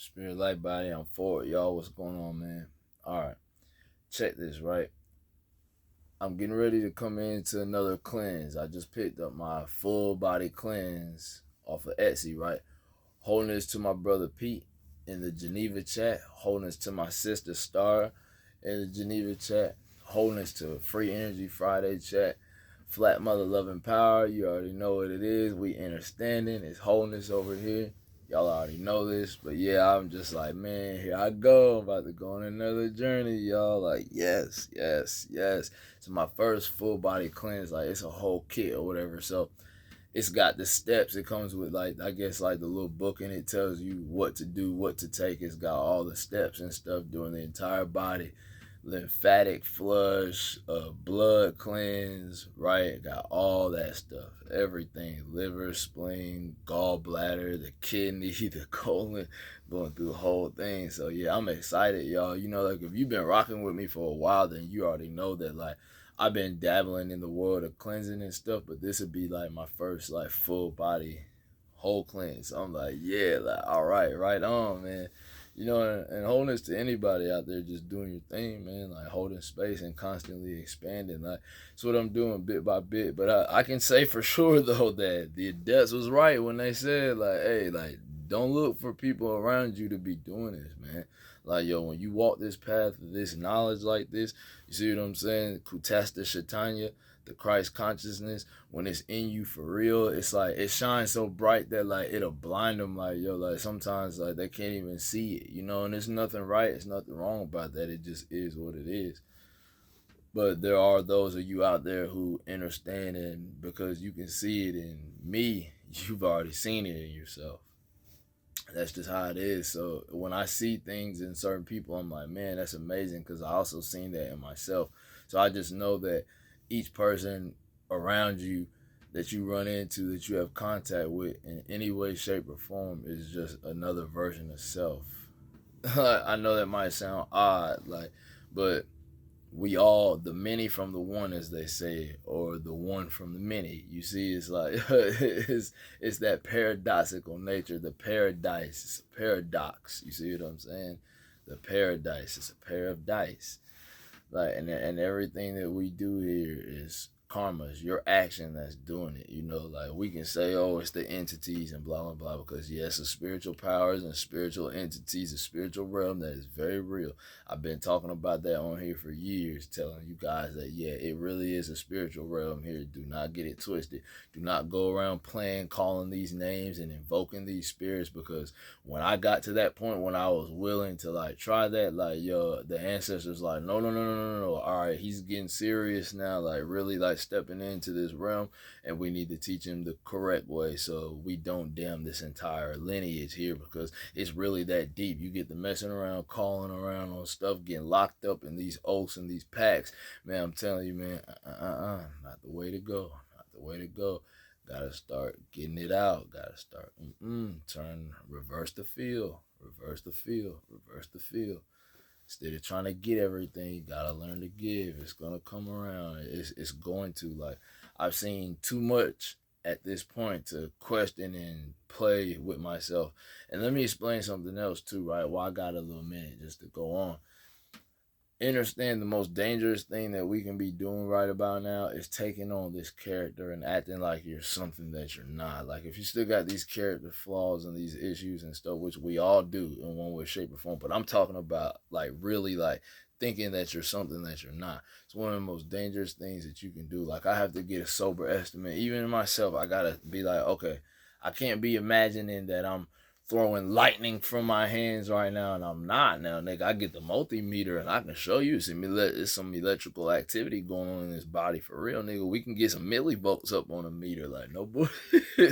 Spirit light body, I'm forward. Y'all, what's going on, man? Alright. Check this, right? I'm getting ready to come into another cleanse. I just picked up my full body cleanse off of Etsy, right? Holding this to my brother Pete in the Geneva chat. Holding this to my sister Star in the Geneva chat. Holding this to Free Energy Friday chat. Flat Mother Loving Power. You already know what it is. We understanding. It's wholeness over here. Y'all already know this, but yeah, I'm just like, man, here I go. I'm about to go on another journey, y'all. Like, yes, yes, yes. It's my first full body cleanse. Like, it's a whole kit or whatever. So it's got the steps. It comes with, like, I guess, like the little book, and it tells you what to do, what to take. It's got all the steps and stuff during the entire body. Lymphatic flush, blood cleanse, right? Got all that stuff, everything, liver, spleen, gallbladder, the kidney, the colon, going through the whole thing. So yeah, I'm excited, y'all. You know, like if you've been rocking with me for a while, then you already know that like I've been dabbling in the world of cleansing and stuff, but this would be like my first like full body whole cleanse. So I'm like, yeah, like all right, right on, man. You know, and wholeness to anybody out there just doing your thing, man, like holding space and constantly expanding. Like, that's what I'm doing bit by bit. But I can say for sure, though, that the adepts was right when they said, like, hey, like, don't look for people around you to be doing this, man. Like, yo, when you walk this path of this knowledge like this, you see what I'm saying? Kutasta Shatanya, the Christ consciousness, when it's in you for real, it's like it shines so bright that like it'll blind them. Like, yo, like sometimes like they can't even see it, you know. And there's nothing right, it's nothing wrong about that. It just is what it is. But there are those of you out there who understand, and because you can see it in me, you've already seen it in yourself. That's just how it is. So when I see things in certain people, I'm like, man, that's amazing, because I also seen that in myself. So I just know that each person around you that you run into, that you have contact with in any way, shape, or form is just another version of self. I know that might sound odd, like, but we all the many from the one, as they say, or the one from the many. You see, it's like it's that paradoxical nature. The paradise, it's a paradox. You see what I'm saying? The paradise is a pair of dice. Like, and everything that we do here is karma. It's your action that's doing it. You know, like we can say, oh, it's the entities and blah blah blah, because yes, the spiritual powers and spiritual entities, the spiritual realm that is very real. I've been talking about that on here for years, telling you guys that yeah, it really is a spiritual realm here. Do not get it twisted. Do not go around playing, calling these names and invoking these spirits, because when I got to that point when I was willing to like try that, like yo, the ancestors like, no, no, no, no, no, no. All right, he's getting serious now, like really like stepping into this realm, and we need to teach him the correct way so we don't damn this entire lineage here, because it's really that deep. You get the messing around, calling around on stuff, getting locked up in these oaths and these packs. Man, I'm telling you, man, not the way to go. Not the way to go. Gotta start getting it out. Gotta start reverse the feel, reverse the feel, reverse the feel. Instead of trying to get everything, you gotta learn to give. It's gonna come around. It's going to. Like, I've seen too much at this point to question and play with myself. And let me explain something else too, right? Well, I got a little minute just to go on. Understand the most dangerous thing that we can be doing right about now is taking on this character and acting like you're something that you're not. Like, if you still got these character flaws and these issues and stuff, which we all do in one way, shape, or form, but I'm talking about like really like thinking that you're something that you're not. It's one of the most dangerous things that you can do. Like, I have to get a sober estimate. Even in myself, I gotta be like, okay, I can't be imagining that I'm throwing lightning from my hands right now, and I'm not now, nigga. I get the multimeter and I can show you it's some electrical activity going on in this body for real, nigga. We can get some millivolts up on a meter, like no boy.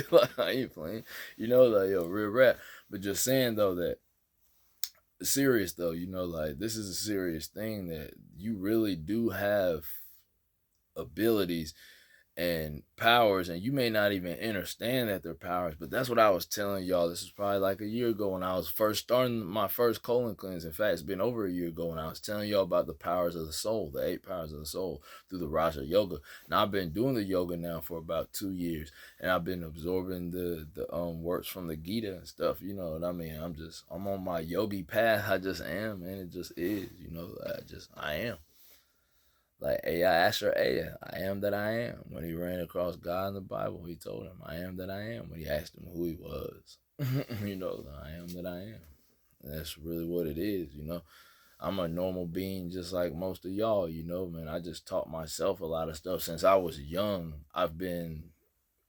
Like, I ain't playing, you know, like yo, real rap. But just saying though that serious though, you know, like this is a serious thing that you really do have abilities and powers, and you may not even understand that they're powers, but that's what I was telling y'all. This was probably like a year ago when I was first starting my first colon cleanse. In fact, it's been over a year ago when I was telling y'all about the powers of the soul, the 8 powers of the soul through the Raja Yoga. Now I've been doing the yoga now for about 2 years, and I've been absorbing the works from the Gita and stuff. You know what I mean? I'm on my yogi path. I just am, man. It just is. You know, I am. Like Ai Asher Aya, I am that I am. When he ran across God in the Bible, he told him, I am that I am. When he asked him who he was, you know, I am that I am. And that's really what it is, you know. I'm a normal being just like most of y'all, you know, man. I just taught myself a lot of stuff since I was young. I've been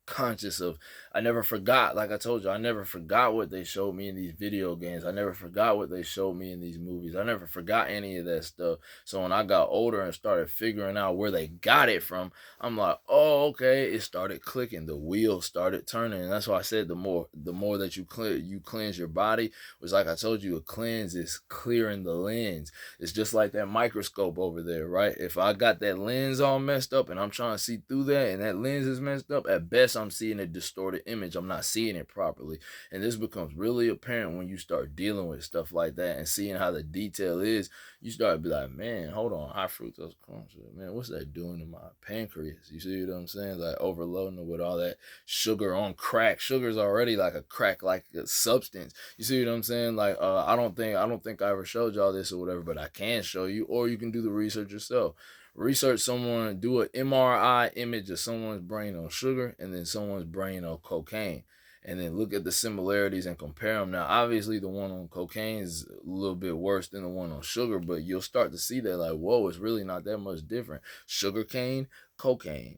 conscious of, I never forgot, like I told you, I never forgot what they showed me in these video games. I never forgot what they showed me in these movies. I never forgot any of that stuff. So when I got older and started figuring out where they got it from, I'm like, oh, okay, it started clicking, the wheels started turning. And that's why I said the more that you cleanse your body, was like I told you, a cleanse is clearing the lens. It's just like that microscope over there, right? If I got that lens all messed up and I'm trying to see through that and that lens is messed up, at best I'm seeing a distorted image. I'm not seeing it properly. And this becomes really apparent when you start dealing with stuff like that and seeing how the detail is. You start to be like, man, hold on, high fructose corn syrup, man, what's that doing to my pancreas? You see what I'm saying? Like overloading it with all that sugar on crack. Sugar's already like a crack like a substance. You see what I'm saying? Like I don't think I ever showed y'all this or whatever, but I can show you, or you can do the research yourself. Research someone, do an MRI image of someone's brain on sugar and then someone's brain on cocaine, and then look at the similarities and compare them. Now, obviously, the one on cocaine is a little bit worse than the one on sugar, but you'll start to see that, like, whoa, it's really not that much different. Sugar cane, cocaine,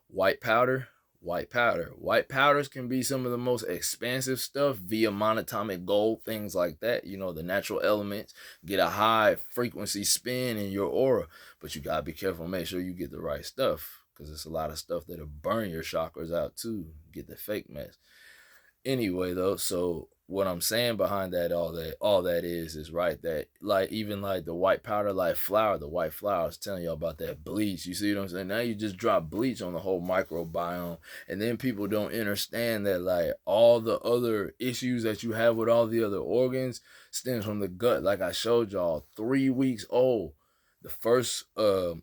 white powder, white powder. White powders can be some of the most expansive stuff via monatomic gold, things like that. You know, the natural elements get a high frequency spin in your aura, but you gotta be careful, make sure you get the right stuff, because it's a lot of stuff that'll burn your chakras out too. Get the fake mess. Anyway, though, so what I'm saying behind that, all that is right, that like even like the white powder, like flour, the white flour, I was telling y'all about that bleach. You see what I'm saying? Now you just drop bleach on the whole microbiome, and then people don't understand that like all the other issues that you have with all the other organs stems from the gut. Like I showed y'all, 3 weeks old, the first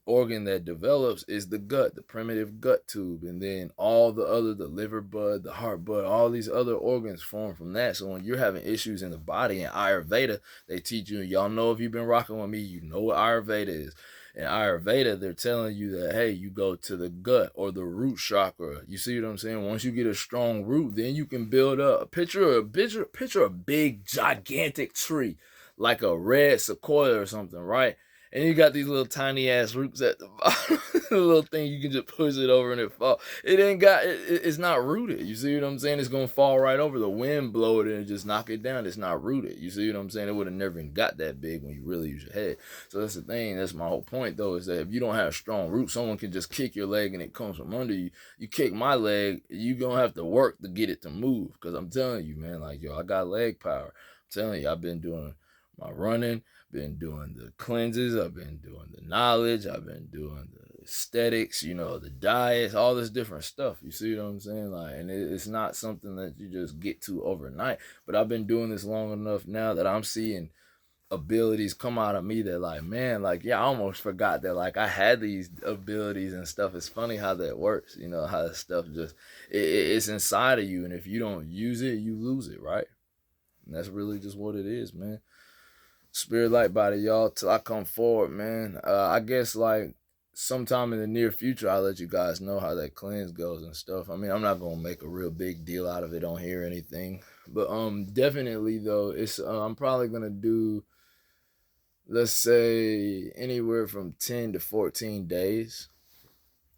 organ that develops is the gut, the primitive gut tube, and then all the other, the liver bud, the heart bud, all these other organs form from that. So when you're having issues in the body, in Ayurveda, they teach you, y'all know, if you've been rocking with me, you know what Ayurveda is. In Ayurveda, they're telling you that, hey, you go to the gut or the root chakra. You see what I'm saying? Once you get a strong root, then you can build up. Picture a big, gigantic tree, like a red sequoia or something, right? And you got these little tiny ass roots at the bottom. The little thing you can just push it over and it fall. It ain't got it's not rooted. You see what I'm saying? It's gonna fall right over. The wind blow it and just knock it down. It's not rooted. You see what I'm saying? It would have never even got that big when you really use your head. So that's the thing. That's my whole point though, is that if you don't have strong roots, someone can just kick your leg and it comes from under you. You kick my leg, you gonna have to work to get it to move. Cause I'm telling you, man, like yo, I got leg power. I'm telling you, I've been doing my running, been doing the cleanses, I've been doing the knowledge, I've been doing the aesthetics, you know, the diets, all this different stuff. You see what I'm saying? Like, and it's not something that you just get to overnight. But I've been doing this long enough now that I'm seeing abilities come out of me that, like, man, like, yeah, I almost forgot that, like, I had these abilities and stuff. It's funny how that works, you know, how that stuff just, it's inside of you. And if you don't use it, you lose it, right? And that's really just what it is, man. Spirit light body, y'all, till I come forward, man. I guess like sometime in the near future, I'll let you guys know how that cleanse goes and stuff. I mean, I'm not gonna make a real big deal out of it on here or anything, but definitely though, it's I'm probably gonna do, let's say, anywhere from 10 to 14 days.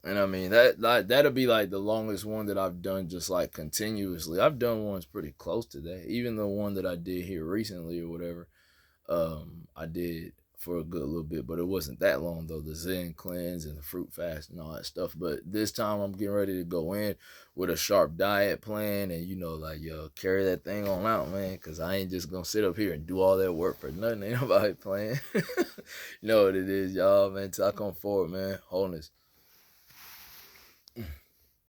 And I mean that like that'll be like the longest one that I've done just like continuously. I've done ones pretty close to that. Even the one that I did here recently or whatever, I did for a good little bit, but it wasn't that long though. The Zen cleanse and the fruit fast and all that stuff. But this time I'm getting ready to go in with a sharp diet plan, and you know, like yo, carry that thing on out, man. Cause I ain't just gonna sit up here and do all that work for nothing. Ain't nobody playing. You know what it is, y'all, man. Till I come forward, man. Wholeness.